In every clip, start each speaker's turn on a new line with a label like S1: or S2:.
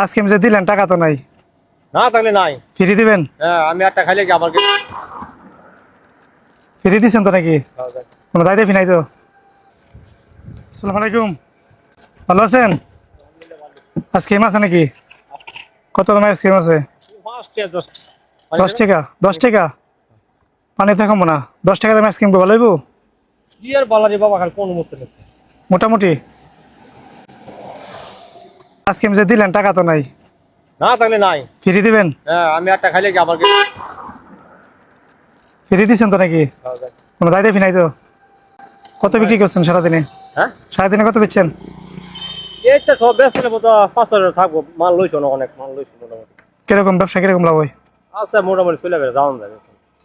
S1: আজকে যে দিলেন টাকা তো নাই।
S2: না থাকলে নাই।
S1: ফ্রি দিবেন?
S2: হ্যাঁ আমি একটা খাইলে কি আবার
S1: ফ্রি দিচ্ছেন তো নাকি? কোনো দায় দেবি নাই তো? আসসালামু আলাইকুম, ভালো আছেন? আইসক্রিম আছে নাকি? কত দামের আইসক্রিম আছে? 10 টাকা? 10 টাকা পানি তো খাবো না। 10 টাকা দামের আইসক্রিম ভালো হইব?
S2: কি আর বালারি বাবা খালি কোন মুহূর্তে নেই।
S1: মোটামুটি আইসক্রিম যে দিলেন টাকা তো নাই।
S2: না থাকলে নাই।
S1: ফ্রি দিবেন?
S2: হ্যাঁ আমি একটা খাইলে কি আবার
S1: ফ্রি দিচ্ছেন তো নাকি? কোনো দায় দেবি নাই তো? কত বিক্রি করছেন সারাদিনে?
S2: হ্যাঁ
S1: সারাদিনে কত বেচছেন?
S2: এইটা সব ব্যস্ত তো 5,000 থাকবো। মাল লইছো না, অনেক মাল লইছো মোটামুটি।
S1: কিরকম ব্যবসা, কিরকম লাভ হয়?
S2: আচ্ছা মোটামুটি চলে গেছে, যাওয়া যায়।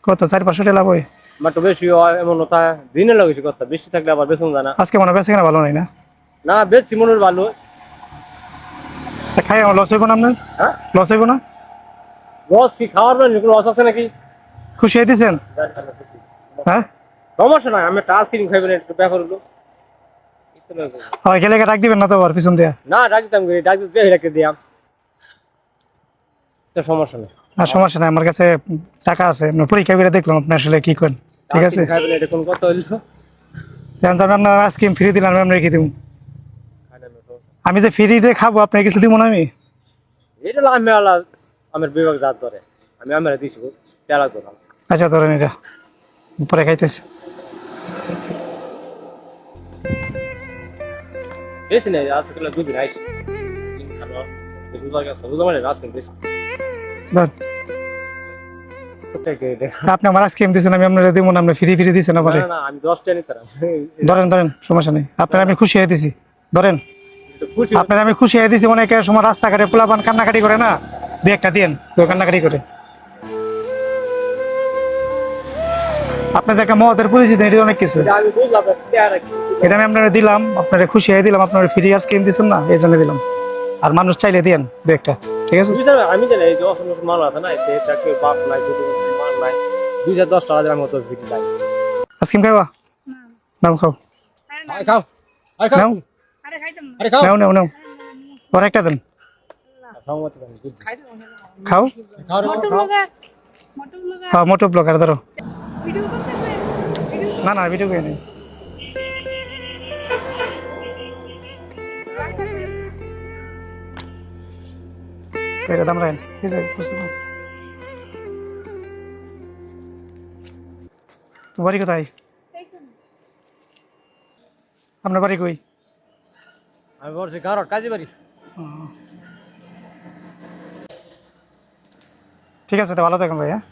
S1: কত 400-500 টাকা লাভ হয়?
S2: একটু বেশি হয় এমন কথা, দিনে লাগেছে কথা, বৃষ্টি থাকলে আবার বেতন যায় না।
S1: আজকে মনে হয় বেচা কেনা ভালো নাই না?
S2: না বেচছি মনে হয় ভালো।
S1: খাই আমার লস হইব না আপনার?
S2: হ্যাঁ
S1: লস হইব না?
S2: লস কি খাওয়ার না, লস আছে নাকি?
S1: খুশি হয়ে দিচ্ছেন? হ্যাঁ
S2: সমস্যা নাই, আমি একটা আইসক্রিম খাইবেন একটু ব্যাপার হলো।
S1: হয় গেলে ডাক দিবেন না তো আবার পিছন দিয়া?
S2: না ডাক দিতাম, ডাক দিতে রেখে দিয়াম, সমস্যা নেই।
S1: আর সমস্যা নাই, আমার কাছে টাকা আছে। আপনার পরীক্ষা করে দেখলাম আপনি আসলে কি করেন। ঠিক আছে,
S2: খাইবেন এটা কোন কথা হইলো?
S1: যেমন ধরেন আপনার আইসক্রিম ফ্রি দিলাম, আমি রেখে দিব। আমি যে ফ্রিতে খাবো আপনার কিছু দিব না আমি?
S2: এটা হলো আমি আলা আমার বিভাগ জাত ধরে, আমি আমরা দিছি তেলা ধরাম।
S1: আচ্ছা ধরেন এটা পরে খাইতেছি।
S2: বেশি নেই, আজকাল দুদিন আইসি বুঝবার গেছে, বুঝা মানে আজকাল বেশি
S1: ধর, আপনি আমার আইসক্রিম দিচ্ছেন, আমি আপনার দিব না? আপনি ফ্রি ফ্রি দিচ্ছেন আমার?
S2: না আমি 10টা নিতাম।
S1: ধরেন ধরেন, সমস্যা নেই। আপনার আমি খুশি হয়ে দিছি, ধরেন।
S2: খুশি
S1: আপনার আমি খুশি হয়ে দিছি। অনেকে সময় রাস্তাঘাটে পোলাপান কান্নাকাটি করে না, দুই একটা দিন তো কান্নাকাটি করে। আপনার যে একটা মহতের পরিচিতি, এটা অনেক কিছু।
S2: আমি বুঝলাম
S1: এটা আমি আপনারা দিলাম, আপনারা খুশি হয়ে দিলাম। আপনারা ফ্রি আইসক্রিম দিচ্ছেন না, এই জন্য দিলাম। আর মানুষ চাইলে দিয়েন দু একটা, ঠিক আছে?
S2: আমি জানি এই যে অসংখ্য মাল আছে না, বাপ নাই, মাল নাই, 2,010 টাকা মতো বিক্রি যায়।
S1: আইসক্রিম খাওয়া? নাও খাও,
S2: খাও
S1: নাও নাও নাও নাও, আর একটা দেন, খাও। হ্যাঁ মোটো ব্লগার ধরো। না না ভিডিও করে নেই। এটা দাম রাখেন, ঠিক আছে? তোমার বাড়ি কোথায়? আপনার বাড়ি কই?
S2: আমি বলছি কারণ কাজী বাড়ি।
S1: ঠিক আছে, তো ভালো থাকুন ভাই। হ্যাঁ।